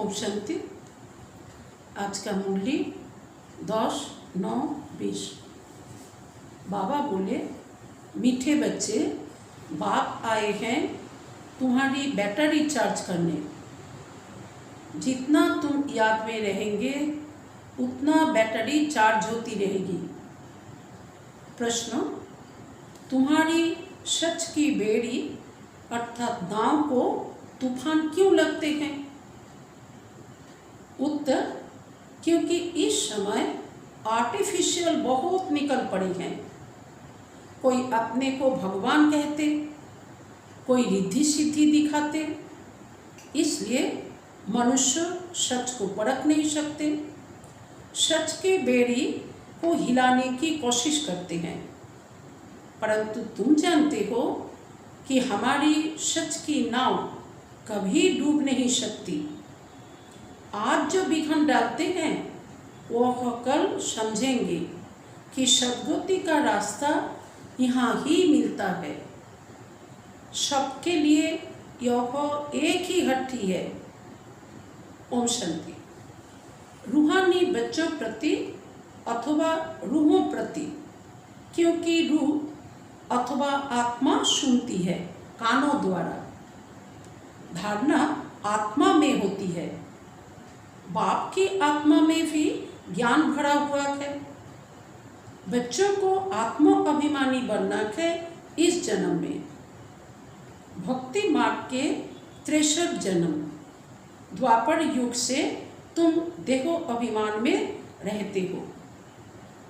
ओम शांति। आज का मुरली 10-9-20। बाबा बोले, मीठे बच्चे, बाप आए हैं तुम्हारी बैटरी चार्ज करने। जितना तुम याद में रहेंगे उतना बैटरी चार्ज होती रहेगी। प्रश्न, तुम्हारी सच की बेड़ी अर्थात नाव को तूफान क्यों लगते हैं? उत्तर, क्योंकि इस समय आर्टिफिशियल बहुत निकल पड़ी हैं। कोई अपने को भगवान कहते, कोई रिद्धि सिद्धि दिखाते, इसलिए मनुष्य सच को परख नहीं सकते। सच की बेड़ी को हिलाने की कोशिश करते हैं, परंतु तुम जानते हो कि हमारी सच की नाव कभी डूब नहीं सकती। आज जो विघन डालते हैं वह कल समझेंगे कि सद्गति का रास्ता यहाँ ही मिलता है। सबके लिए यह एक ही हट्टी है। ओम शांति। रूहानी बच्चों प्रति अथवा रूहों प्रति, क्योंकि रूह अथवा आत्मा सुनती है कानों द्वारा, धारणा आत्मा में होती है। बाप की आत्मा में भी ज्ञान भरा हुआ है। बच्चों को आत्म अभिमानी बनना है इस जन्म में। भक्ति मार्ग के 63 जन्म द्वापर युग से तुम देहो अभिमान में रहते हो।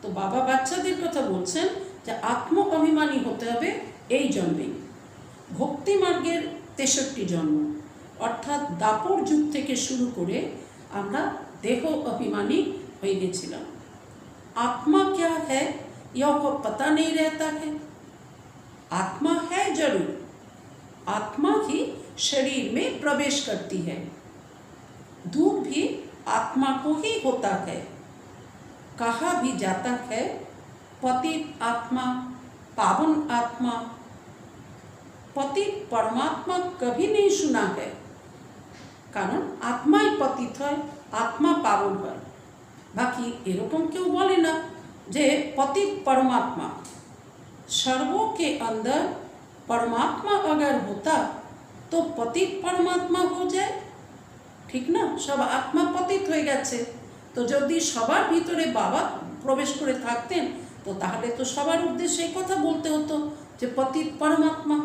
तो बाबा बाच्चादेर कथा बोलছেন যে आत्म अभिमानी होते হবে এই জন্মে। भक्ति मार्गेर 63 जन्म अर्थात दापर युग থেকে शुरू করে আমরা देह अभिमानी हो गेছিলাম। आत्मा क्या है यह पता नहीं रहता है। आत्मा है जरूर, आत्मा ही शरीर में प्रवेश करती है। दुख भी आत्मा को ही होता है। कहा भी जाता है पतित आत्मा, पावन आत्मा। पतित परमात्मा कभी नहीं सुना है, कारण आत्माई पतित है, आत्मा पावन है। बाकी एरकम क्यों बोले ना जे पतित परमात्मा। सर्वों के अंदर परमात्मा अगर होता तो पतित परमात्मा हो जाए, ठीक ना? सब आत्मा पतित हो गए तो यदि सबार भीतरे बाबा प्रवेश करे थाकतें तो ताहले तो सबार उद्देश्य कथा बोलते होतो जे पतित परमात्मा।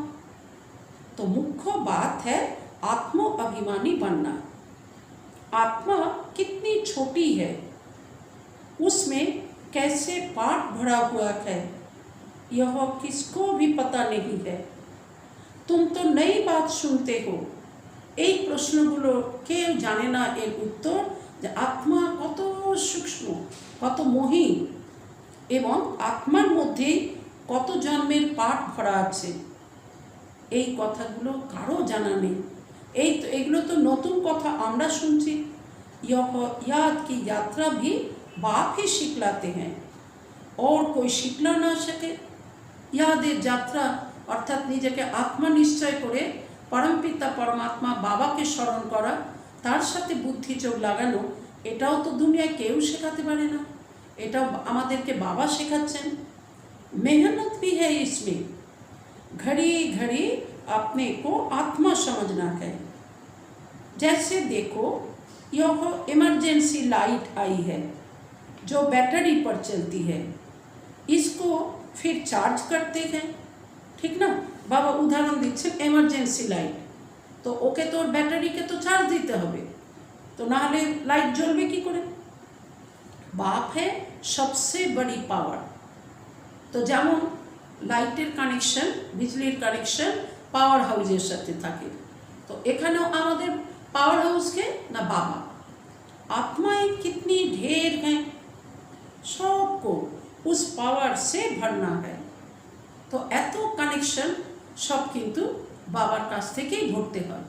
तो मुख्य बात है आत्म अभिमानी बनना। आत्मा कितनी छोटी है, उसमें कैसे पाठ भरा हुआ है यह किसको भी पता नहीं है। तुम तो नई बात सुनते हो। এই প্রশ্নগুলো কেউ জানে না এর উত্তর, যে আত্মা কত সূক্ষ্ম, কত মহিম এবং আত্মার মধ্যে কত জন্মের পাঠ ভরা আছে, এই কথাগুলো কারো জানা নেই। एगुलो तो नतून कथा आमरा सुनছি। यह याद की यात्रा भी बाप ही सिखलाते हैं और कोई सिखला ना सके। यादेर यात्रा अर्थात निजेके आत्मा निश्चय करे परमपिता परमात्मा बाबा के स्मरण करा, तार साथे बुद्धि चोख लागानो, एटाओ तो दुनिया केउ शेखाते पारे ना। एटाओ आमादेरके बाबा शेखाচ্ছেন। मेहनत भी है इसमें। घड़ी घड़ी अपने को आत्मा समझना है। जैसे देखो यह इमरजेंसी लाइट आई है जो बैटरी पर चलती है, इसको फिर चार्ज करते हैं, ठीक ना? बाबा उदाहरण दिच्छेन इमरजेंसी लाइट, तो ओके तो बैटरी के तो चार्ज दीते होबे, तो ना हले लाइट जलबे की करे? बाप है सबसे बड़ी पावर। तो जेमन लाइटर कानेक्शन, बिजलिर कानेक्शन पावर हाउसের সাথে থাকে, तो এখানেও আমাদের पावर हाउस के ना बाबा। आत्माएं कितनी ढेर हैं, सबको उस पावर से भरना है। तो एतो कानेक्शन सब किन्तु बाबार काछ থেকেই ভরতে হয়।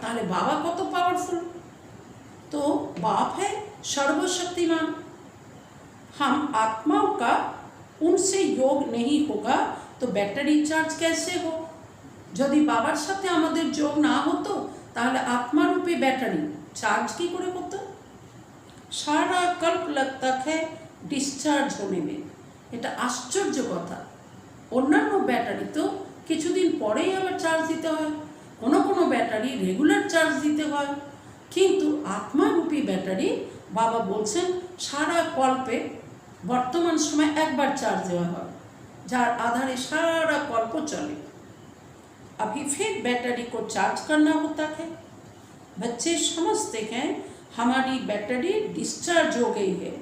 তাহলে बाबा কত पावरफुल। तो बाप है सर्वशक्तिमान। हम आत्माओं का उनसे योग नहीं होगा तो बैटरी चार्ज कैसे हो? यदि बाबार साथे आमादेर जोग ना होतो ताहले आत्मा रूपी बैटरी चार्ज की करे করতে সারা कल्प लगता है डिस्चार्ज होने में। এটা আশ্চর্য কথা। অন্যান্য ব্যাটারি তো কিছুদিন পরেই আবার চার্জ দিতে হয়, কোনো কোনো ব্যাটারি রেগুলার চার্জ দিতে হয়, কিন্তু আত্মারূপী ব্যাটারি বাবা বলছেন সারা কল্পে বর্তমান সময় একবার চার্ज দেওয়া হয়, যার आधारे सारा कल्प चले। अभी फिर बैटरी को चार्ज करना होता है। बच्चे समझते हैं हमारी बैटरी डिस्चार्ज हो गई है,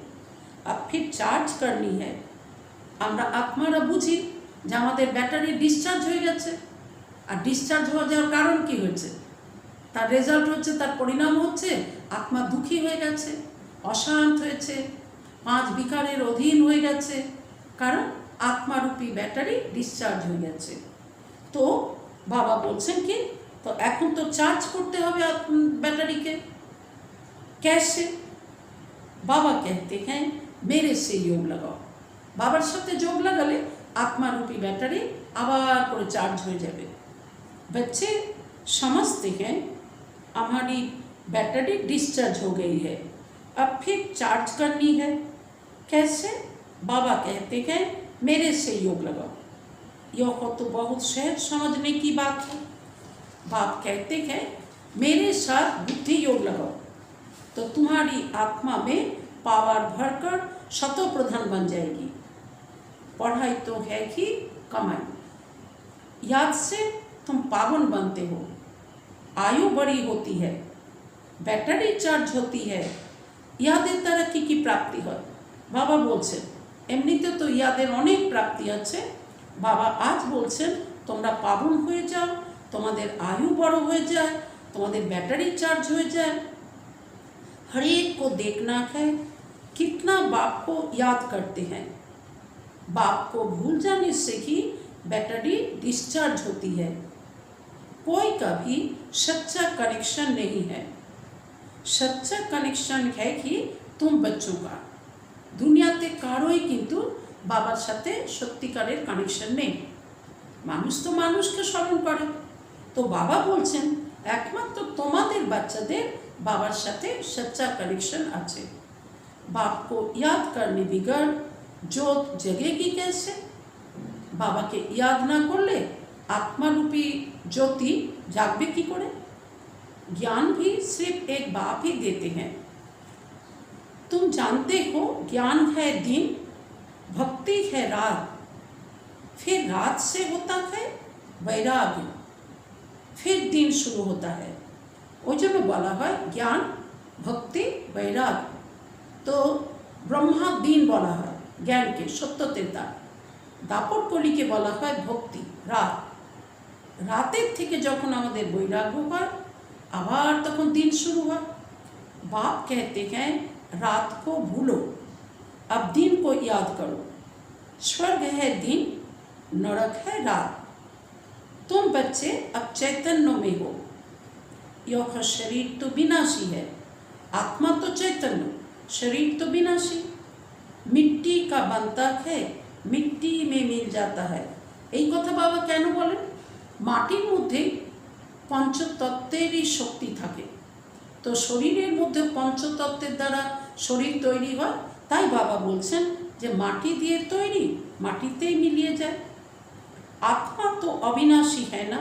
अब फिर चार्ज करनी है। আমরা আত্মারা বুঝি যে আমাদের ব্যাটারি ডিসচার্জ হয়ে গেছে, আর ডিসচার্জ হয়ে যাওয়ার কারণ কি হয়েছে, তার রেজাল্ট হচ্ছে, তার পরিণাম হচ্ছে আত্মা দুঃখী হয়ে গেছে, অশান্ত হয়েছে, 5 বিকারের অধীন হয়ে গেছে, কারণ আত্মারূপী ব্যাটারি ডিসচার্জ হয়ে গেছে। তো বাবা বলছেন কি, তো এখন তো চার্জ করতে হবে ব্যাটারিকে। कैसे? बाबा कहते हैं मेरे से योग लगाओ। बाबार साथे जोग लगाले आत्मारूपी बैटरी आबार करे चार्ज हो जाए। बच्चे समझते हैं हमारी बैटरी डिस्चार्ज हो गई है, अब फिर चार्ज करनी है। कैसे? बाबा कहते हैं मेरे से योग लगाओ। यह तो बहुत सहज समझने की बात है। बाप कहते हैं मेरे साथ बुद्धि योग लगाओ, तो तुम्हारी आत्मा में पावर भरकर शतो प्रधान बन जाएगी। पढ़ाई तो है कि कमाई, याद से तुम पावन बनते हो, आयु बड़ी होती है, बैटरी चार्ज होती है, यादें तरक्की की प्राप्ति है। बाबा बोलছেন এমনিতে তো ইয়াদের অনেক প্রাপ্তি আছে। বাবা আজ বলছেন তোমরা পাবন হয়ে যাও, তোমাদের आयु বড় হয়ে যায়, তোমাদের ব্যাটারি চার্জ হয়ে যায়। हर एक को देखना है कितना बाप को याद करते हैं। बाप को भूल जाने से ही बैटरी डिस्चार्ज होती है। कोई का भी सच्चा कनेक्शन नहीं है। सच्चा कनेक्शन है कि तुम बच्चों का। दुनियाते कारोई किन्तु बाबार साथे सत्यिकारेर कानेक्शन नेই। मानुष तो मानुषके स्मरण करे, तो बाबा बोलছেন एकमात्र তোমাদের বাচ্চাদের बाबार साथे सच्चा कनेक्शन आछे। बाप को याद करने बिगर जोत जगेगी कैसे? बाबा के याद ना करले आत्मारूपी ज्योति जागबे की करे? ज्ञान भी सिर्फ एक बाप ही देते हैं। तुम जानते हो ज्ञान है दिन, भक्ति है रात, फिर रात से होता है वैराग्य, फिर दिन शुरू होता है। ওই জন্য বলা হয় জ্ঞান, ভক্তি, বৈরাগ। তো ব্রহ্মা দিন বলা হয় জ্ঞানকে, সত্যতের দ্বার। দাপর কলিকে বলা হয় ভক্তি, রাত। রাতের থেকে যখন আমাদের বৈরাগ্য হয় আবার তখন দিন শুরু হয়। बाप कहते हैं रात को भूलो, अब दिन को याद करो। स्वर्ग है दिन, नरक है रात। तुम बच्चे अब चैतन्य में हो। यह शरीर तो विनाशी है, आत्मा तो चैतन्य, शरीर तो विनाशी। मिट्टी का बनता है, मिट्टी में मिल जाता है। এই কথা বাবা কেন বলেন? মাটির মধ্যে পঞ্চতত্ত্বেরই শক্তি থাকে, তো শরীরের মধ্যে পঞ্চতত্ত্বের দ্বারা শরীর তৈরি হয়। তাই বাবা বলছেন যে মাটি দিয়ে তৈরি, মাটিতেই মিলিয়ে যায়। आत्मा तो अविनाशी है ना,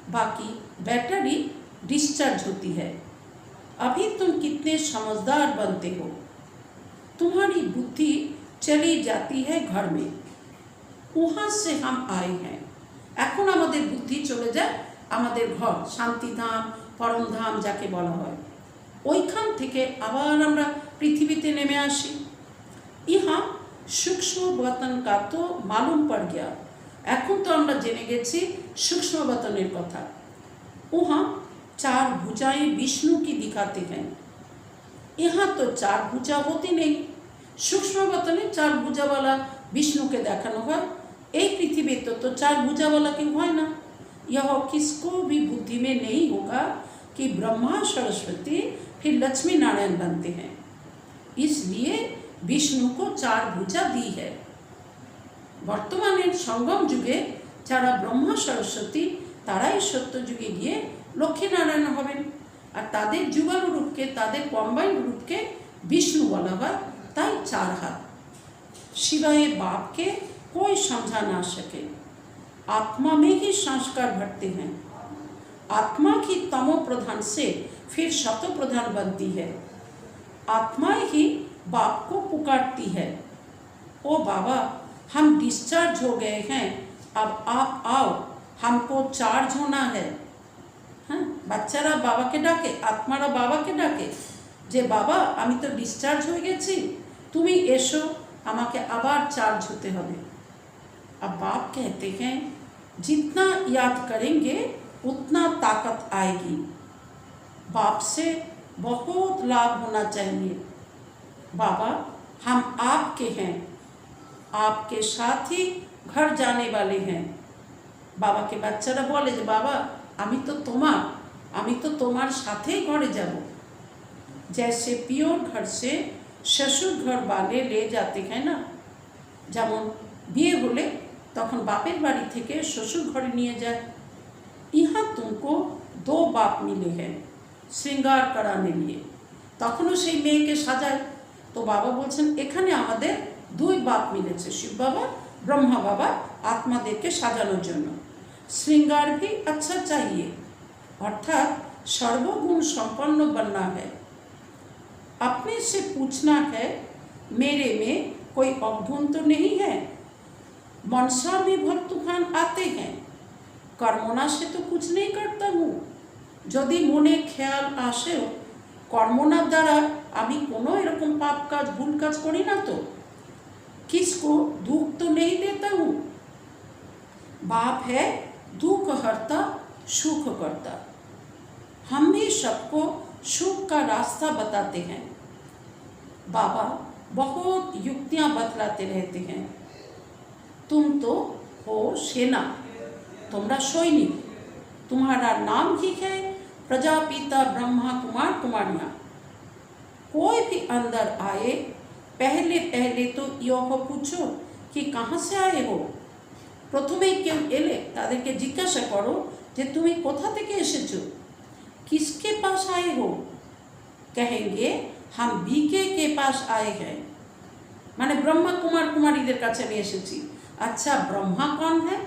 बाकी बैटरी डिस्चार्ज होती है। अभी तुम कितने समझदार बनते हो। तुम्हारी बुद्धि चली जाती है घर में, वहाँ से हम आए हैं। এখন আমাদের বুদ্ধি চলে যায় আমাদের ঘর, শান্তিধাম, পরমধাম যাকে বলা হয়, ওইখান থেকে আবার আমরা পৃথিবীতে নেমে আসি। ইহা सूक्ष्म वतन का तो मालूम पड़ गया। এখন তো আমরা জেনে গেছি सूक्ष्म वतনের কথা। वहाँ 4 भुजाएं विष्णु की दिखाते हैं, यहाँ तो 4 भुजा होती नहीं। सूक्ष्म वतने 4 भुजा वाला विष्णु के देखानो है, एक पृथ्वी तो 4 भुजा वाला क्यों है ना। यह किसको भी बुद्धि में नहीं होगा कि ब्रह्मा सरस्वती फिर लक्ष्मी नारायण बनते हैं, इसलिए विष्णु को 4 भुजा दी है। বর্তমানের সঙ্গম যুগে যারা ব্রহ্মা সরস্বতী তারাই সত্য যুগে গিয়ে লক্ষ্মীনারায়ণ হবেন। আর তাদের যুগল রূপকে, তাদের কম্বাইন্ড রূপকে विष्णु বলা হয়, তাই 4 हाथ। सिवाय बाप के कोई समझा ना सके। आत्मा में ही संस्कार भरते हैं। आत्मा की तमो प्रधान से फिर सतो प्रधान बनती है। आत्मा ही बाप को पुकारती है, ओ बाबा हम डिस्चार्ज हो गए हैं, अब आप आओ, हमको चार्ज होना है। हाँ, বাচ্চারা বাবাকে ডাকে, আত্মারা বাবাকে ডাকে যে বাবা আমি তো ডিসচার্জ হয়ে গেছি, তুমি এসো, আমাকে আবার চার্জ হতে হবে। अब बाप कहते हैं जितना याद करेंगे उतना ताकत आएगी। बाप से बहुत लाभ होना चाहिए। बाबा हम आपके हैं, आपके साथ ही घर जाने वाले हैं। बाबा के বাচ্চারা বলে যে বাবা আমি তো তোমার সাথেই ঘরে যাব। जैसे पियोर घर से শ্বশুর घर वाले ले जाते हैं ना, যেমন বিয়ে হলে তখন বাপের বাড়ি থেকে শ্বশুর ঘরে নিয়ে যায়। यहाँ तुमको 2 बाप मिले हैं श्रृंगार कराने लिए। তখনও সেই মেয়েকে সাজায়। তো বাবা বলছেন এখানে আমাদের 2 বাপ মিলেছে, শিব বাবা ব্রহ্মা বাবা, আত্মাদেরকে সাজানোর জন্য। श्रृंगार भी अच्छा चाहिए, अर्थात सर्वगुण संपन्न बनना है। अपने से पूछना है मेरे में कोई अवगुण तो नहीं है। मनसा में भर तूफान आते हैं, कर्मना से तो कुछ नहीं करता हूँ। यदि मने ख्याल आसेও কর্মনার দ্বারা আমি কোনো এরকম পাপ কাজ ভুল কাজ করি না, তো किसको दुख तो नहीं देता हूँ। बाप है दुख हरता सुख करता। हम भी सबको सुख का रास्ता बताते हैं। बाबा बहुत युक्तियाँ बतलाते रहते हैं। तुम तो हो सेना, तुम्हारा सैनिक, तुम्हारा नाम ही है प्रजापिता ब्रह्मा कुमार कुमारियाँ। कोई भी अंदर आए पहले पहले तो यह पूछो कि कहाँ से आए हो। প্রথমেই কেউ এলে তাদেরকে জিজ্ঞাসা করো যে তুমি কোথা থেকে এসেছো। किसके पास आए हो। कहेंगे हम बीके के पास आए हैं, माने ब्रह्मा कुमार कुमारीদের কাছে আমি এসেছি। अच्छा ब्रह्मा कौन है।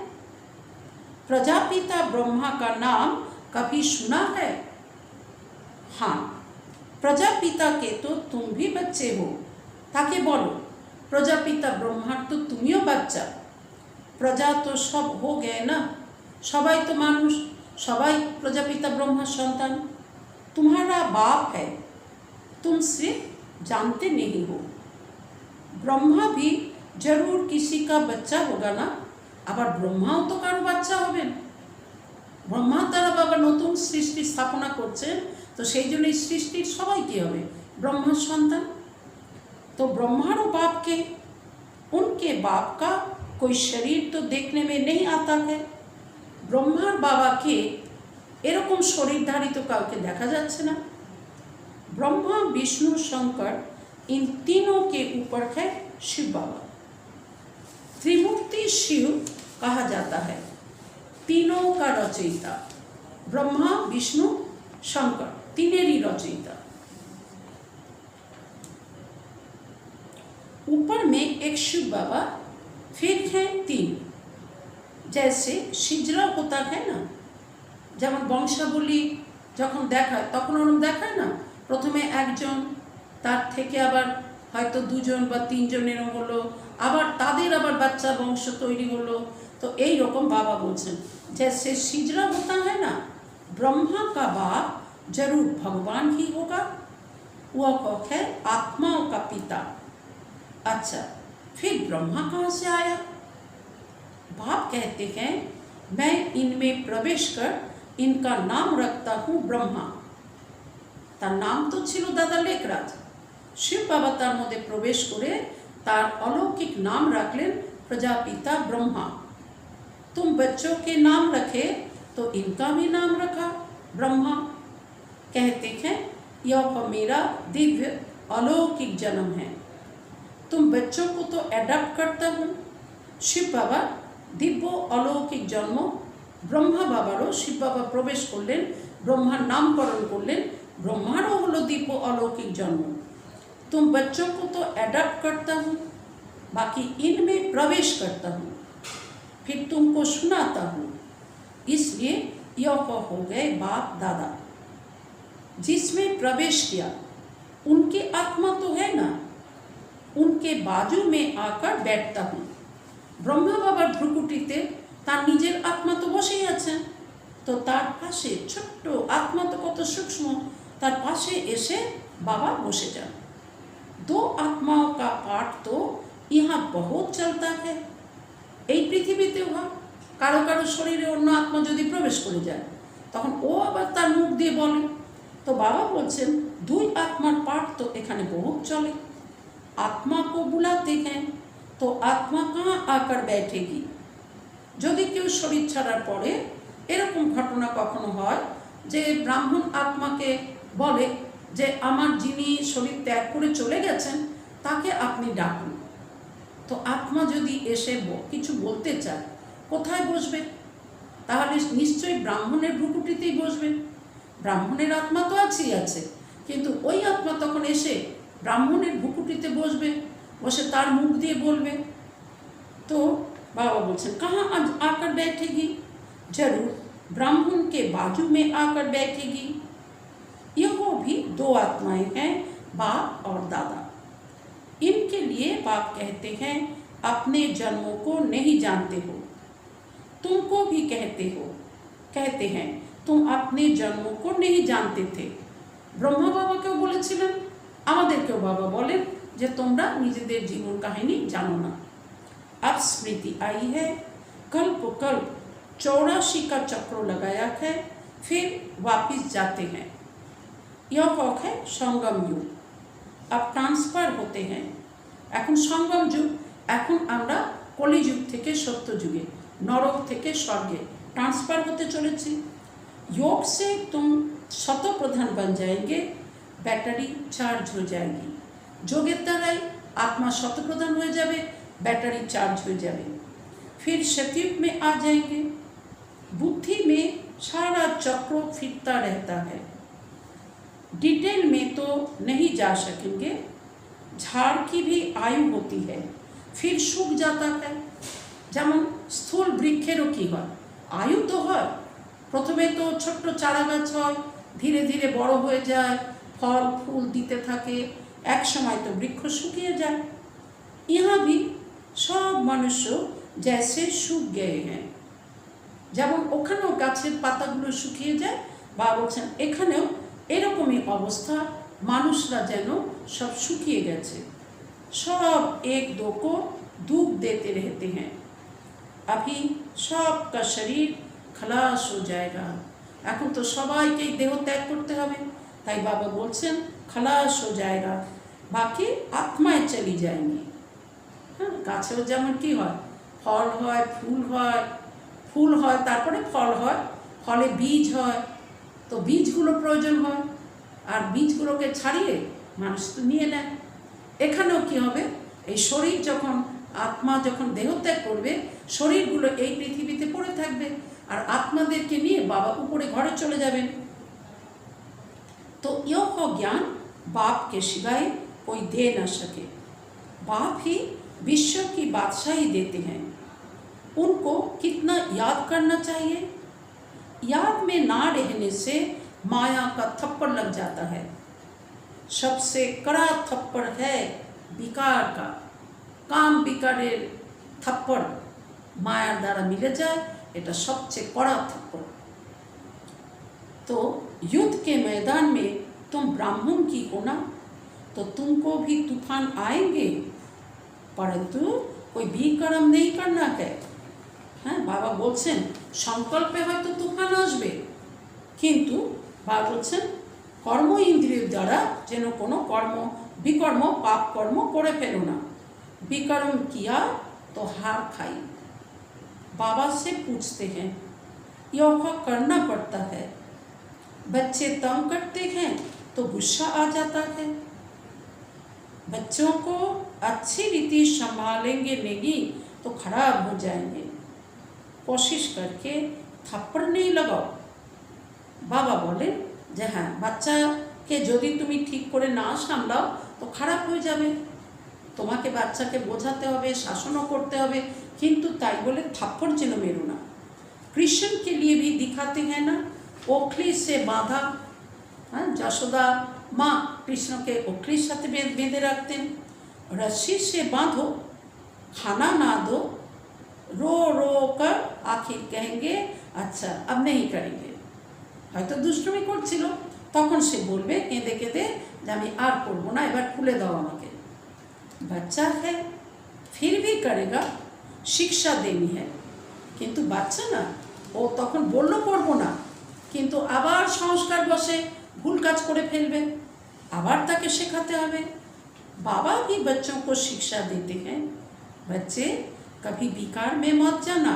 प्रजापिता ब्रह्मा का नाम कभी सुना है। हाँ, प्रजापिता के तो तुम भी बच्चे हो। ताके बोलो प्रजापिता ब्रह्मार तो तुमिও বাচ্চা। प्रजा तो सब हो गए ना, सबाई तो मानुष, सबाई प्रजापिता ब्रह्मा संतान। तुम्हारा बाप है, तुम सिर्फ जानते नहीं हो। ब्रह्मा भी जरूर किसी का बच्चा होगा ना, আবার ব্রহ্মাও তো কারো বাচ্চা হবেন। ব্রহ্মা দ্বারা বাবা নতুন সৃষ্টি স্থাপনা করছেন, তো সেই জন্য এই সৃষ্টির সবাই কি হবে ব্রহ্মার সন্তান। तो ब्रह्मारो बाप के, उनके बाप का कोई शरीर तो देखने में नहीं आता है। ब्रह्मार बाबा के एरकम शरीरधारी तो काउके देखा जाच्छे ना। ब्रह्मा विष्णु शंकर इन तीनों के ऊपर है शिव बाबा। त्रिमूर्ति शिव कहा जाता है, तीनों का रचयिता। ब्रह्मा विष्णु शंकर तीनेरी रचयिता। ऊपर में एक शिव बाबा, फिर है 3। जैसे सिजरा होता है ना, যেমন বংশাবলী যখন দেখায় তখন ওরকম দেখায় না, প্রথমে একজন, তার থেকে আবার হয়তো 2 জন বা 3 জন এরকম হলো, আবার তাদের আবার বাচ্চা বংশ তৈরি হলো। তো এই রকম বাবা বলছেন जैसे सिजरा होता है ना, ब्रह्मा का बाप जरूर भगवान ही होगा, वह है आत्माओं का पिता। अच्छा फिर ब्रह्मा कहाँ से आया। बाप कहते हैं मैं इनमें प्रवेश कर इनका नाम रखता हूँ ब्रह्मा। तार नाम तो छिलो दादा लेखराज। शिव बाबा तार मध्य प्रवेश करे तार अलौकिक नाम रखलें प्रजापिता ब्रह्मा। तुम बच्चों के नाम रखे तो इनका भी नाम रखा ब्रह्मा। कहते हैं यह मेरा दिव्य अलौकिक जन्म है। तुम बच्चों को तो एडॉप्ट करता हूँ। शिव बाबा दिव्य अलौकिक जन्म ब्रह्मा बाबारो शिव बाबा प्रवेश करलें, ब्रह्मार नामकरण करलें ब्रह्मांडो हलो दीप अलौकिक जन्म। तुम बच्चों को तो एडॉप्ट करता हूँ, बाकी इनमें प्रवेश करता हूँ, फिर तुमको सुनाता हूँ। इसलिए यह हो गए बाप दादा। जिसमें प्रवेश किया उनकी आत्मा तो है ना, उनके बाजू में आकर बैठता हूँ। ब्रह्मा बाबार भ्रुकुटिते तार निजेर आत्मा तो बसेई आछेन, तो तार पाशे छोट्ट आत्मा तो कत सूक्ष्म, तार पाशे एसे बाबा बसे जान। दो आत्माओं का पाठ तो यहाँ बहुत चलता है। এই পৃথিবীতেও হয়, কারো কারো শরীরে অন্য আত্মা যদি প্রবেশ করে যায় তখন ও আবার তার মুখ দিয়ে বলে। তো বাবা বলছেন দুই আত্মার পাঠ তো এখানে বহুত চলে। आत्मा को बुलाते हैं तो आत्मा कहाँ आकर बैठेगी। যদি কেউ শরীর ছাড়ার পরে এরকম ঘটনা কখনো হয় যে ব্রাহ্মণ আত্মাকে বলে যে আমার যিনি শরীর ত্যাগ করে চলে গেছেন তাকে আপনি ডাকুন, তো আত্মা যদি এসে কিছু বলতে চায় কোথায় বসবে? তাহলে নিশ্চয়ই ব্রাহ্মণের ভ্রুকুটিতেই বসবে। ব্রাহ্মণের আত্মা তো আছেই আছে, কিন্তু ওই আত্মা তখন এসে ব্রাহ্মণের ভ্রুকুটিতে বসবে, বসে তার মুখ দিয়ে বলবে। तो बाबा बोलते कहाँ आकर बैठेगी? जरूर ब्राह्मण के बाजू में आकर बैठेगी। यह भी दो आत्माएं हैं, बाप और दादा। इनके लिए बाप कहते हैं अपने जन्मों को नहीं जानते हो, तुमको भी कहते हैं तुम अपने जन्मों को नहीं जानते थे। ब्रह्मा बाबा क्यों बोलेছিলেন, আমাদেরকেও বাবা বলেন যে তোমরা নিজেদের জীবন কাহিনী জানো না। अब स्मृति आई है, कल्प कल्प 84 का चक्र लगाया है, फिर वापिस जाते हैं। यह है संगम युग। अब ट्रांसफार होते हैं। এখন संगम युग, এখন আমরা কলিযুগ থেকে সত্য যুগে, নরক থেকে স্বর্গে ट्रांसफार होते चलेছি। योग से तुम शतो प्रधान बन जाएंगे, बैटरी चार्ज हो जाएगी। যোগের দ্বারাই आत्मा शतो प्रधान हो जाए, बैटरी चार्ज हो जाए, फिर सतयुग में आ जाएंगे। बुद्धि में सारा चक्र फिरता रहता है। डिटेल में तो नहीं जा सकेंगे। झाड़ की भी आयु होती है, फिर सूख जाता है। যেমন স্থূল বৃক্ষেরও কি হয়, আয়ু তো হয়। প্রথমে তো ছোট্ট চারা গাছ হয়, ধীরে ধীরে বড় হয়ে যায়, ফল ফুল দিতে থাকে, এক সময় তো বৃক্ষ শুকিয়ে যায়। यहाँ भी सब मनुष्य जैसे सूख गए हैं। যেমন ওখানেও গাছের পাতাগুলো শুকিয়ে যায়, বা বলছেন এখানেও এরকমই অবস্থা, মানুষরা যেন সব শুকিয়ে গেছে। सब एक दो को दुख देते रहते हैं। अभी सबका शरीर खलास हो जाएगा। এখন তো সবাইকেই দেহ ত্যাগ করতে হবে, তাই বাবা বলছেন खलास हो जाएगा, বাকি আত্মায় চলি যায়নি। হ্যাঁ, গাছেও যেমন কি হয়, ফল হয়, ফুল হয়, তারপরে ফল হয়, ফলে বীজ হয়, তো বীজগুলো প্রয়োজন হয়, আর বীজগুলোকে ছাড়িয়ে মানুষ তো নিয়ে নেয়। এখানেও কি হবে, এই শরীর যখন আত্মা যখন দেহত্যাগ করবে, শরীরগুলো এই পৃথিবীতে পড়ে থাকবে, আর আত্মাদেরকে নিয়ে বাবা উপরে ঘরে চলে যাবেন। तो यह ज्ञान बाप के सिवाय कोई दे न सके। बाप ही विश्व की बादशाही देते हैं। उनको कितना याद करना चाहिए। याद में ना रहने से माया का थप्पड़ लग जाता है। सबसे कड़ा थप्पड़ है विकार का। काम विकारेर थप्पड़ मायार द्वारा मिले जाए, এটা सबसे कड़ा थप्पड़। तो युद्ध के मैदान में तुम ब्राह्मण की हो ना, तो तुमको भी तूफान आएंगे, परंतु कोई भी कर्म नहीं करना है। हाँ, बाबा बोलছেন সংকল্পে হয়তো তুফান আসবে, কিন্তু বাবা বলছেন কর্ম ইন্দ্রিয় দ্বারা যেন কোনো কর্ম বিকর্ম পাপ কর্ম করে ফেলো না। विकर्म किया तो हार खाई। बाबा से पूछते हैं यह करना पड़ता है। बच्चे तंग करते हैं तो गुस्सा आ जाता है। बच्चों को अच्छी रीति संभालेंगे नहीं तो खराब हो जाएंगे। कोशिश करके थप्पड़ नहीं लगाओ। बाबा बोले जे हाँ, बच्चा কে যদি তুমি ঠিক করে না সামলাও তো খারাপ হয়ে যাবে, তোমাকে বাচ্চাকে বোঝাতে হবে, শাসনও করতে হবে, কিন্তু তাই বলে থাপ্পড় যেন মেরো না। कृष्ण के लिए भी दिखाते हैं ना, ओखली से बांधा। हाँ, যশোদা মা কৃষ্ণকে ওখলির সাথে বেঁধে রাখতেন। रस्सी से बांधो, खाना ना दो, रो रो कर आखिर कहेंगे अच्छा अब नहीं करेंगे। হয়তো দুষ্টুমি করছিল, তখন সে বলবে কেঁদে কেঁদে যে আমি আর করবো না, এবার খুলে দাও আমাকে। বাচ্চা है फिर भी करेगा, शिक्षा देनी है। কিন্তু বাচ্চা না, ও তখন বললো করবো না, কিন্তু আবার সংস্কার বসে ভুল কাজ করে ফেলবে, আবার তাকে শেখাতে হবে। बाबा भी बच्चों को शिक्षा देते हैं, बच्चे कभी विकार में मत जाना,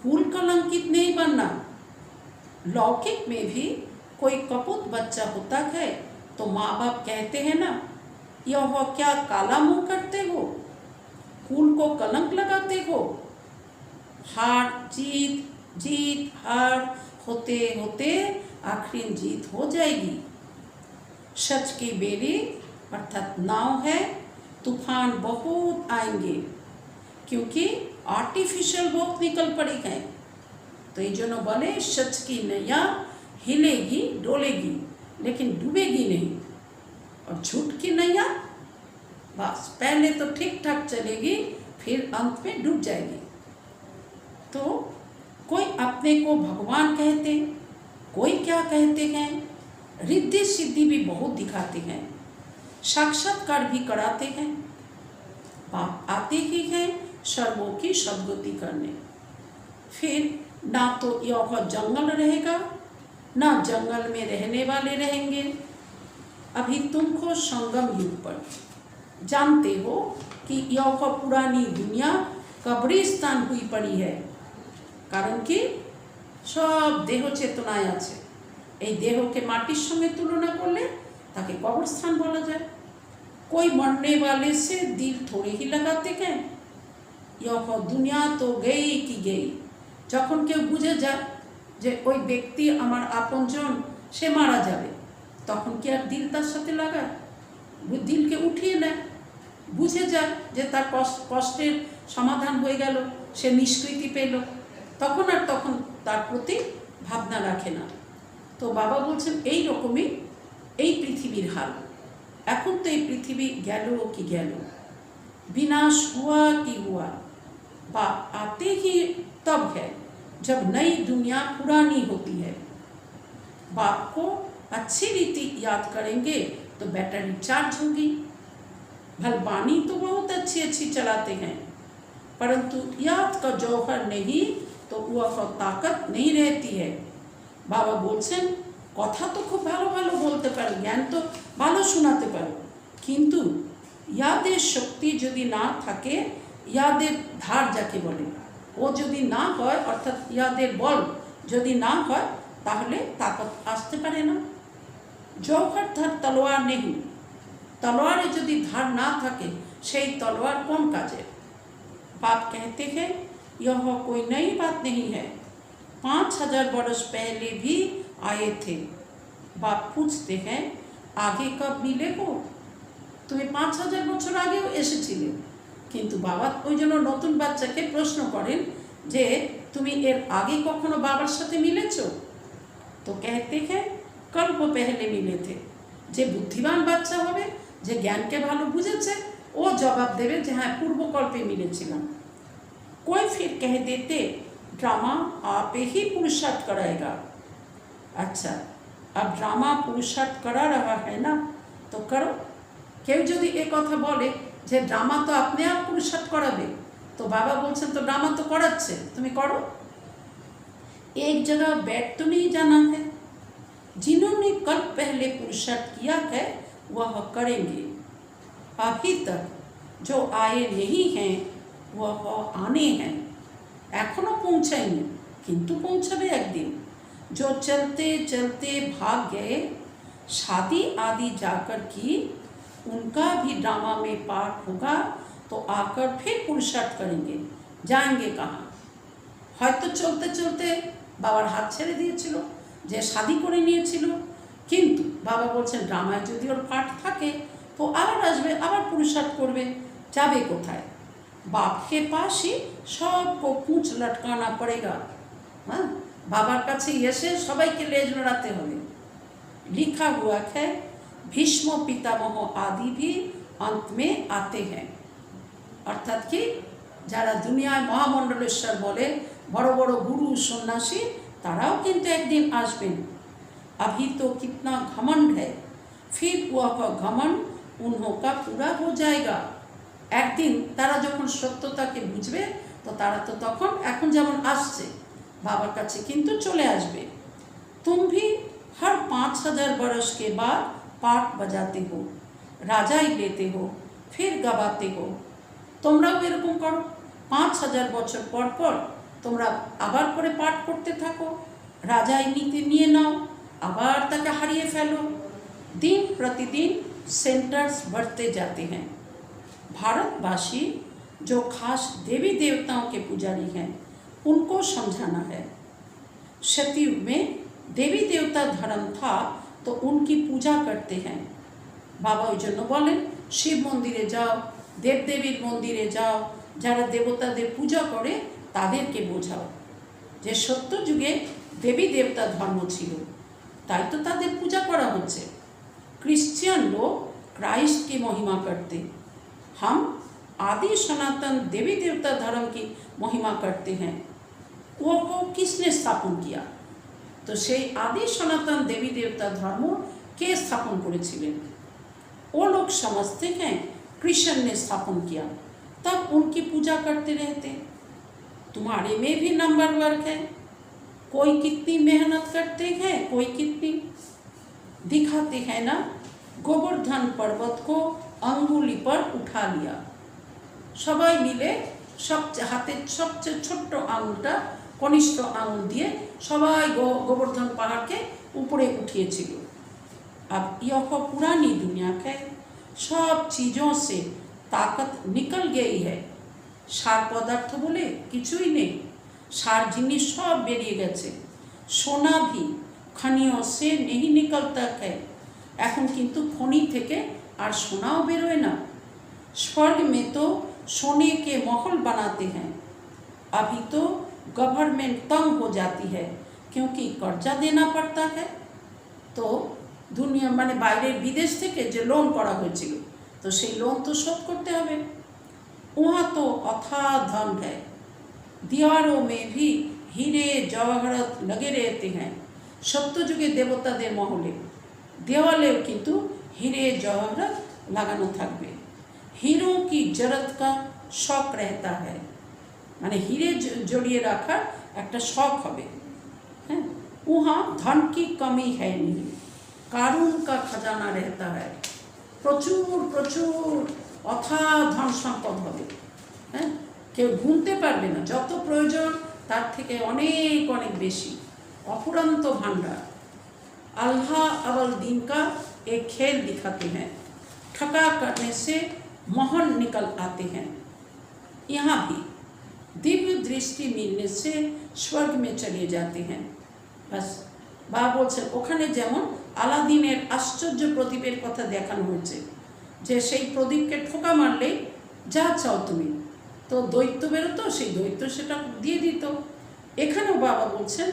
कुल कलंकित नहीं बनना। लौकिक में भी कोई कपूत बच्चा होता है तो माँ बाप कहते हैं ना, यह क्या काला मुंह करते हो, कुल को कलंक लगाते हो। हार जीत, जीत हार होते होते आखिर जीत हो जाएगी। सच की बेड़ी अर्थात नाव है, तूफान बहुत आएंगे क्योंकि आर्टिफिशियल बहुत निकल पड़ी है। तो ये जो बोले सच की नैया हिलेगी डोलेगी लेकिन डूबेगी नहीं, और झूठ की नैया बस पहले तो ठीक ठाक चलेगी फिर अंत में डूब जाएगी। तो कोई अपने को भगवान कहते, कोई क्या कहते हैं, रिद्धि सिद्धि भी बहुत दिखाते हैं, साक्षात्कार भी कराते हैं, बाप आते ही हैं सर्वों की सद्गति करने। फिर ना तो यह जंगल रहेगा ना जंगल में रहने वाले रहेंगे। अभी तुमको संगम युग पर जानते हो कि यह पुरानी दुनिया कब्रिस्तान हुई पड़ी है, कारण कि सब देह चेतनाय आछे। এই দেহকে মাটির সঙ্গে তুলনা করলে তাকে কবরস্থান বলা যায়। कोई मरने वाले से दिल थोड़े ही लगाते हैं, यह दुनिया तो गई की गई। যখন কেউ বুঝে যায় যে ওই ব্যক্তি আমার আপনজন, সে মারা যাবে, তখন কি আর দিল তার সাথে লাগায়? দিলকে উঠিয়ে নেয়, বুঝে যায় যে তার কষ্টের সমাধান হয়ে গেল, সে নিষ্কৃতি পেল, তখন আর তখন তার প্রতি ভাবনা রাখে না। তো বাবা বলছেন এই রকমই এই পৃথিবীর হাল। এখন তো এই পৃথিবী গেল কি গেল, विनाश हुआ कि हुआ, बाप आते ही तब है जब नई दुनिया पुरानी होती है। बाप को अच्छी रीति याद करेंगे तो बैटरी चार्ज होगी। भलबानी तो बहुत अच्छी अच्छी चलाते हैं, परंतु याद का जौहर नहीं तो वह ताकत नहीं रहती है। बाबा बोलছেন কথা তো খুব ভালো ভালো বলতে পারো, জ্ঞান তো ভালো শোনাতে পারো, কিন্তু ইয়াদের শক্তি যদি না থাকে, ইয়াদের ধার যাকে বলে, ও যদি না হয়, অর্থাৎ ইয়াদের বল যদি না হয়, তাহলে তাকত আসতে পারে না। জৌহর ধার তলোয়ার নেই, তলোয়ারে যদি ধার না থাকে সেই তলোয়ার কোন কাজে? बाप कहते हैं यह कोई नई बात नहीं है, 5000 बरस पहले भी आए थे। बाप पूछते हैं आगे कब मिले हो, তুমি 5000 বছর আগেও এসেছিলে, কিন্তু বাবা ওই জন্য নতুন বাচ্চাকে প্রশ্ন করেন যে তুমি এর আগে কখনো বাবার সাথে মিলেছো? তো कहते हैं कल्प पहले मिले थे। যে বুদ্ধিমান বাচ্চা হবে, যে জ্ঞানকে ভালো বুঝেছে, ও জবাব দেবে যে হ্যাঁ পূর্বকল্পে মিলেছিলাম। कोई फिर कह देते ड्रामा आप ही पुरुषार्थ कराएगा। अच्छा, अब ड्रामा पुरुषार्थ करा रहा है ना, तो करो। কেউ যদি এই কথা বলে যে ড্রামা তো আপনি আপ পুরুষার্থ করাবে, তো বাবা বলছেন তো ড্রামা তো করাচ্ছে, তুমি করো। एक जगह बैठ तो नहीं जाना है, जिन्होंने कल पहले पुरुषार्थ किया है वह करेंगे। अभी तक जो आए नहीं हैं वह आने हैं, एखोनो पहुँचाएंगे किंतु पहुँचाबे एकदिन। जो चलते चलते भाग गए शादी आदि जाकर की, उनका भी ड्रामा में पार्ट होगा, तो आकर फिर पुरुषार्थ करेंगे। जाएंगे कहाँ? হয়তো চলতে চলতে বাবার হাত ছেড়ে দিয়েছিল, যে শাদি করে নিয়েছিল, কিন্তু বাবা বলছেন ড্রামায় যদি ওর পাঠ থাকে তো আবার আসবে, আবার পুরুষার্থ করবে, যাবে কোথায়? बाप के पास ही सबको पूंछ लटकाना पड़ेगा। हाँ, बाबार काछे एसे सबाइके लेज नड़ाते होबे। लिखा हुआ है भीष्म पितामह आदि भी अंत में आते हैं। अर्थात कि যারা দুনিয়ায় মহামণ্ডলেশ্বর বলে বড় বড় গুরু সন্ন্যাসী তারাও কিন্তু একদিন আসবেন। अभी तो कितना घमंड है, फिर वह घमंड उन्हों का पूरा हो जाएगा। একদিন তারা যখন সত্যতাকে বুঝবে তো তারা তো তখন এখন যেমন আসছে বাবার কাছে কিন্তু চলে আসবে। तुम भी हर 5000 बरस के बाद पाठ बजाते हो, राजाई लेते हो, फिर गवाते हो। তোমরাও এরকম করো, 5000 বছর পর পর তোমরা আবার করে পাঠ করতে থাকো, রাজাই নিয়ে নাও, আবার তাকে হারিয়ে ফেলো। दिन प्रतिदिन सेंटर्स बढ़ते जाते हैं। भारतवासी जो खास देवी देवताओं के पुजारी हैं उनको समझाना है। सतयुग में देवी देवता धर्म था तो उनकी पूजा करते हैं। बाबा ওই জন্য বলেন শিব মন্দিরে যাও, দেবদেবীর মন্দিরে যাও, যারা দেবতাদের পূজা করে তাদেরকে বোঝাও যে সত্য যুগে দেবী দেবতা ধর্ম ছিল, তাই তো তাদের পূজা করা হচ্ছে। क्रिश्चियन लोग क्राइस्ट की महिमा करते, हम आदि सनातन देवी देवता धर्म की महिमा करते हैं। वो को किसने स्थापन किया? तो সেই आदि सनातन देवी देवता धर्म के स्थापन करेছিলেন? वो लोग समझते हैं कृष्ण ने स्थापन किया, तब उनकी पूजा करते रहते। तुम्हारे में भी नंबर वर्क है, कोई कितनी मेहनत करते हैं, कोई कितनी दिखाते हैं ना। गोवर्धन पर्वत को अंगुली पर उठा लिया, সবাই মিলে সবচেয়ে হাতের সবচেয়ে ছোট্ট আঙুলটা কনিষ্ঠ আঙুল দিয়ে সবাই গোবর্ধন পাহাড়কে উপরে উঠিয়েছিল। अब यह पुरानी दुनिया है, सब चीज़ों से ताकत निकल गई है। সার পদার্থ বলে কিছুই নেই, সার জিনিস সব বেরিয়ে গেছে। সোনা भी खनियों से नहीं निकलता है, এখন কিন্তু খনি থেকে আর সোনাও বেরোয় না। स्वर्ग में तो सोने के महल बनाते हैं, अभी तो गवर्नमेंट तंग हो जाती है क्योंकि कर्जा देना पड़ता है। तो दुनिया माने বাইরের বিদেশ থেকে যে লোন করা হয়েছিল তো সেই লোন তো শোধ করতে হবে। वहाँ तो अथाह धन है, दीवारों में भी हीरे जवाहरात लगे रहते हैं। সত্য যুগে দেবতাদের মহলে দেওয়ালেও কিন্তু হিরে জওহরাত লাগানো থাকবে। हीरों की जरूरत का शौक रहता है, माने हीरे जड़िए रखार एक शौक হবে। हैं, वहाँ धन की कमी है नहीं, कारून का खजाना रहता है, प्रचुर प्रचुर अथाह धन सम्पद হবে। हैं, কেউ গুনতে পারবে না, যত প্রয়োজন তার থেকে অনেক অনেক বেশি, অফুরন্ত ভান্ডার। अल्लाह अवल दिन का एक खेल दिखाते हैं, ठगा करने से मोहन निकल आते हैं। यहाँ भी दिव्य दृष्टि मिलने से स्वर्ग में चले जाते हैं। बस বাবা বলছেন ওখানে যেমন আলাদিনের আশ্চর্য প্রদীপের কথা দেখানো হয়েছে যে সেই প্রদীপকে ঠোকা মারলেই যা চাও তুমি, তো দৈত্য বেরোতো, সেই দৈত্য সেটা দিয়ে দিত। এখানেও বাবা বলছেন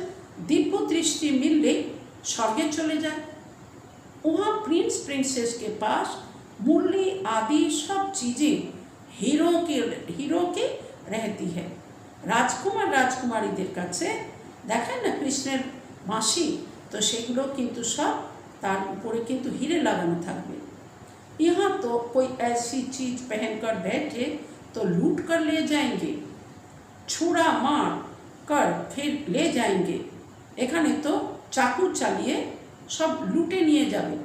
দিব্য দৃষ্টি মিললেই स्वर्गे चले जाए। वहाँ प्रिंस प्रिंसेस के पास मुरली आदि सब चीज़ें हीरो की रहती है। राजकुमार राजकुमारीদের কাছে দেখেন না কৃষ্ণের মাসি, তো সেগুলো কিন্তু সব তার উপরে কিন্তু হিরে লাগানো থাকবে। यहाँ तो कोई ऐसी चीज़ पहनकर बैठे तो लूट कर ले जाएंगे, छुरा मार कर फिर ले जाएंगे। এখানে তো চাকু চালিয়ে সব লুটে নিয়ে যাবে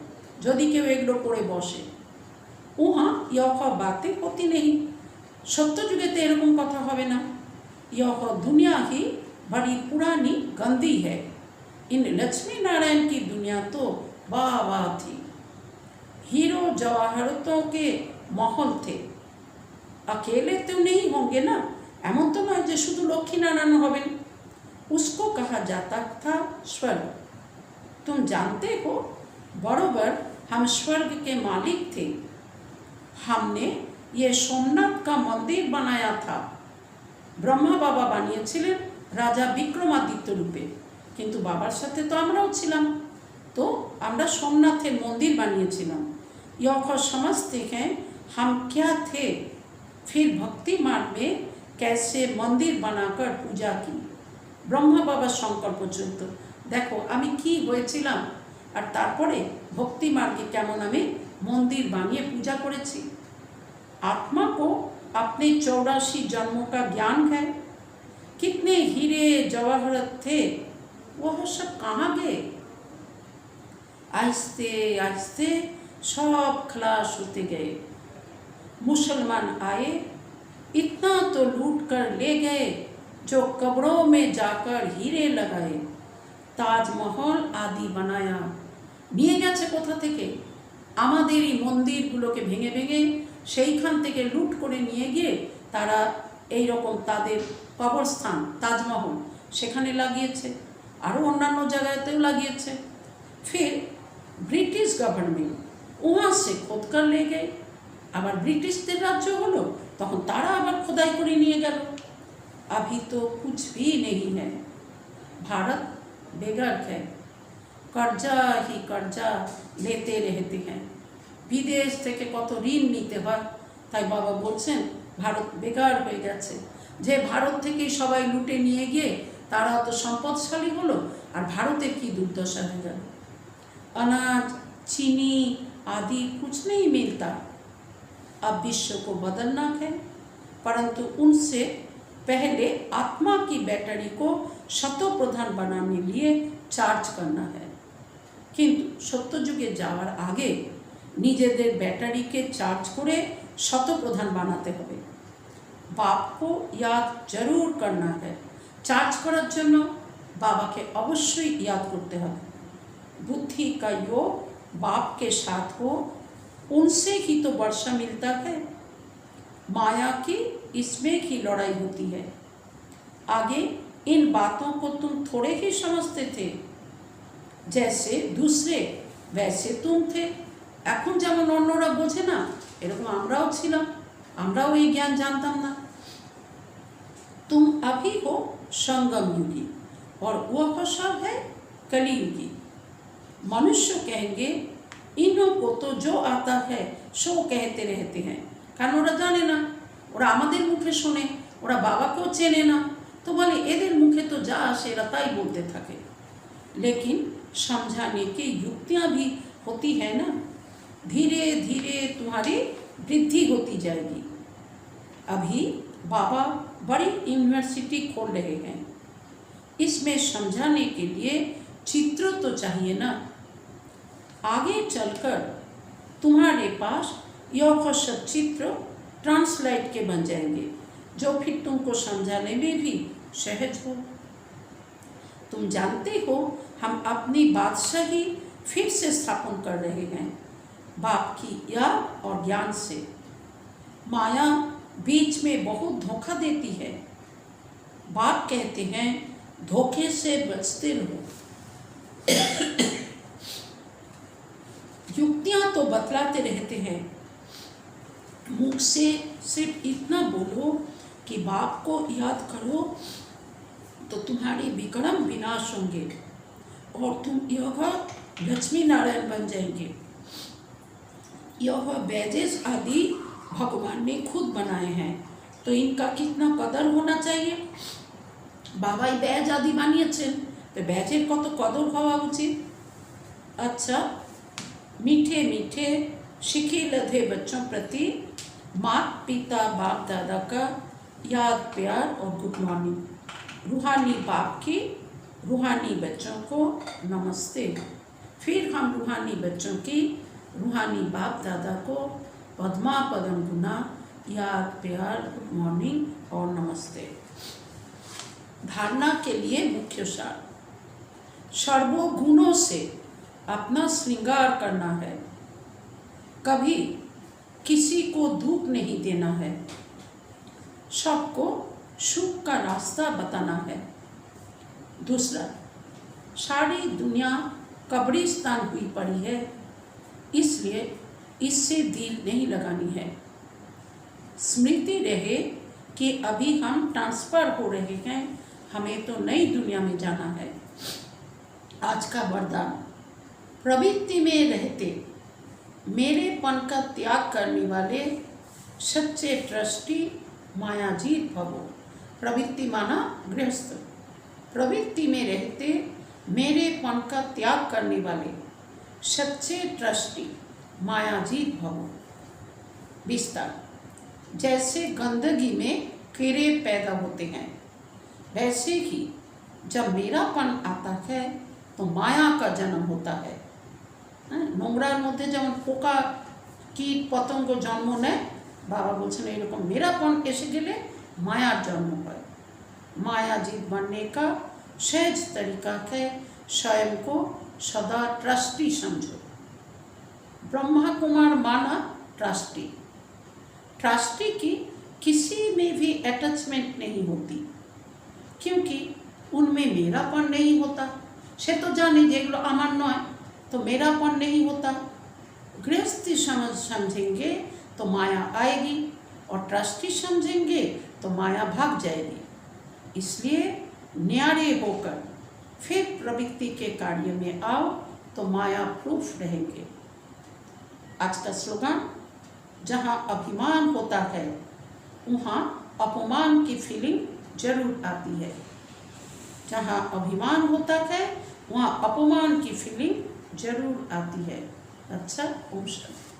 যদি কেউ এগুলো করে বসে। উহা ইয়হ বাতে হতি নেই, সত্য যুগেতে এরকম কথা হবে না। यह दुनिया ही बड़ी पुरानी गंदी है, इन लक्ष्मी नारायण की दुनिया तो वाह वाह थी। हीरो जवाहरतों के महल थे, अकेले तो नहीं होंगे ना, एमन तो नয় যে শুধু লক্ষ্মী নারায়ণ হবেন। उसको कहा जाता था स्वर्ग। तुम जानते हो बरोबर हम स्वर्ग के मालिक थे। हमने ये सोमनाथ का मंदिर बनाया था। ब्रह्मा बाबा বানিয়েছিলেন রাজা বিক্রমাদিত্য রূপে, কিন্তু বাবার সাথে তো আমরাও ছিলাম, तो আমরা সোমনাথের মন্দির বানিয়েছিলাম। यह समझते हैं हम क्या थे, फिर भक्ति मार्ग में कैसे मंदिर बनाकर पूजा की। ब्रह्मा बाबा शंकर পর্যন্ত দেখো আমি কি হয়েছিলাম, আর তারপরে ভক্তি মার্গে কেমন আমি মন্দির বানিয়ে পূজা করেছি। आत्मा को अपने 84 जन्मों का ज्ञान है। कितने हीरे जवाहरत थे, वह सब कहाँ गए। आहिस्ते आहिस्ते सब खलास होते गए। मुसलमान आए, इतना तो लूट कर ले गए जो कब्रों में जाकर हीरे लगाए। ताजमहल आदि बनाया, নিয়ে গেছে কোথা থেকে, আমাদেরই মন্দিরগুলোকে ভেঙে ভেঙে সেইখান থেকে লুট করে নিয়ে গিয়ে তারা এই রকম তাদের কবরস্থান তাজমহল সেখানে লাগিয়েছে, আরও অন্যান্য জায়গাতেও লাগিয়েছে। फिर ব্রিটিশ গভর্নমেন্ট वहाँ से खोद कर ले गए। আবার ব্রিটিশদের রাজ্য হলো, তখন তারা আবার খোদাই করে নিয়ে গেল। अभी तो कुछ भी नहीं है। भारत बेघर है, कर्जा ही कर्जा लेते रहते हैं। বিদেশ থেকে কত ঋণ নিতে হয়, তাই বাবা বলছেন ভারত বেকার হয়ে গেছে। যে ভারত থেকেই সবাই লুটে নিয়ে গিয়ে তারা তো সম্পদশালী হলো, আর ভারতের কি দুর্দশা হয়ে গেল। अनाज चीनी आदि कुछ नहीं मिलता। अब विश्व को बदलना है, परंतु उनसे पहले आत्मा की बैटरी को शतो प्रधान बनाने लिए चार्ज करना है। किंतु सत्य जुगे जावार आगे নিজেদের ব্যাটারিকে চার্জ করে শতপ্রধান বানাতে হবে। বাপকে ইয়াদ জরুর করনা है। চার্জ করার জন্য বাবাকে অবশ্যই ইয়াদ করতে হবে। बुद्धि का योग बाप के साथ हो, उनसे ही तो वर्षा मिलता है। माया की इसमें ही लड़ाई होती है। आगे इन बातों को तुम थोड़े ही समझते थे, जैसे दूसरे वैसे तुम थे। এখন যেমন অন্যরা বোঝে না, এরকম আমরাও ছিলাম, আমরাও এই জ্ঞান জানতাম না। तुम अभी हो संगम युगी और वह सब है कलियुगी। मनुष्य कहेंगे इन्हों को तो जो आता है सो कहते रहते हैं, কারণ ওরা জানে না, ওরা আমাদের মুখে শোনে, ওরা বাবাকেও চেনে না, তো বলে এদের মুখে তো যা আসে এরা তাই বলতে থাকে। लेकिन समझाने की युक्तियाँ भी होती है ना। धीरे धीरे तुम्हारी वृद्धि होती जाएगी। अभी बाबा बड़ी यूनिवर्सिटी खोल रहे हैं, इसमें समझाने के लिए चित्र तो चाहिए ना। आगे चलकर तुम्हारे पास यह सब चित्र ट्रांसलेट के बन जाएंगे, जो फिर तुमको समझाने में भी सहज हो। तुम जानते हो हम अपनी बादशाही फिर से स्थापन कर रहे हैं बाप की याद और ज्ञान से। माया बीच में बहुत धोखा देती है। बाप कहते हैं धोखे से बचते रहो। युक्तियां तो बतलाते रहते हैं, मुख से सिर्फ इतना बोलो कि बाप को याद करो तो तुम्हारी विक्रम विनाश होंगे और तुम यह लक्ष्मी नारायण बन जाएंगे। यह बैजेस आदि भगवान ने खुद बनाए हैं, तो इनका कितना कदर होना चाहिए। बाबाई बैज आदि বানিয়েছেন, तो बैजेर कत कदर हवा उचित। अच्छा, मीठे मीठे शिखे लधे बच्चों प्रति माता पिता बाप दादा का याद प्यार और गुड मॉर्निंग। रूहानी बाप की रूहानी बच्चों को नमस्ते। फिर हम रूहानी बच्चों की रूहानी बाप दादा को पद्मा पदम गुना याद प्यार गुड मॉर्निंग और नमस्ते। धारणा के लिए मुख्य सार, सर्वगुणों से अपना श्रृंगार करना है, कभी किसी को दुख नहीं देना है, सबको सुख का रास्ता बताना है। दूसरा, सारी दुनिया कब्रिस्तान हुई पड़ी है, इसलिए इससे दिल नहीं लगानी है। स्मृति रहे कि अभी हम ट्रांसफ़र हो रहे हैं, हमें तो नई दुनिया में जाना है। आज का वरदान, प्रवृत्ति में रहते मेरेपन का त्याग करने वाले सच्चे ट्रस्टी मायाजीत भवो। प्रवृत्ति माना गृहस्थ। प्रवृत्ति में रहते मेरेपन का त्याग करने वाले सच्चे ट्रस्टी मायाजीत भवो। विस्तार, जैसे गंदगी में कीड़े पैदा होते हैं, वैसे ही जब मेरापन आता है तो माया का जन्म होता है। নোংরার মধ্যে যেমন পোকা কীট পতঙ্গ জন্ম নেয়, বাবা বলছেন এরকম মেরাপন এসে গেলে मायार जन्म है। मायाजीत बनने का सहज तरीका है स्वयं को सदा ट्रस्टी समझो। ब्रह्मा कुमार माना ट्रस्टी। ट्रस्टी की किसी में भी अटैचमेंट नहीं होती, क्योंकि उनमें मेरापन नहीं होता। से तो जाने जेगुलो आमार नय, तो मेरापन नहीं होता। गृहस्थी समझेंगे तो माया आएगी, और ट्रस्टी समझेंगे तो माया भाग जाएगी। इसलिए न्यारे होकर फिर प्रवृत्ति के कार्य में आओ तो माया प्रूफ रहेंगे। आज का स्लोगन, जहाँ अभिमान होता है वहाँ अपमान की फीलिंग जरूर आती है। जहाँ अभिमान होता है वहाँ अपमान की फीलिंग जरूर आती है। अच्छा, ओम शांति।